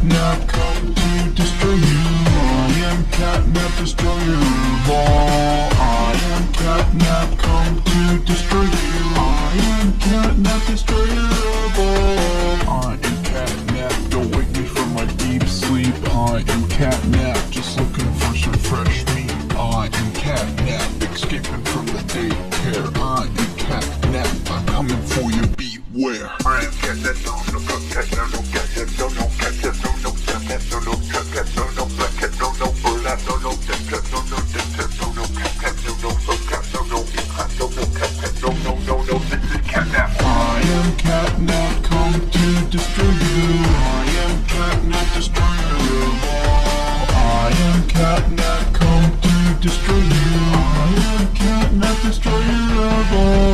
CAATTT, come to destroy you. I am CAATTT, destroyer of all. I am CAATTT, come to destroy you. I am CAATTT, destroyer of all. I am CAATTT, don't wake me from my deep sleep. I am CAATTT, just looking for some fresh meat. I am CAATTT, escaping from the daycare. I am CAATTT, I'm coming for you, beware. I am CAATTT, no cat, no cat, no cat, no cat, no cat, no black cat, no burlap, no dead cat, no dead cat, no cat, no cat, no cat, no, this is CAATTT. I am CAATTT, come to destroy you. I am CAATTT, destroyer of all. I am CAATTT, come to destroy you. I am CAATTT, destroyer of all.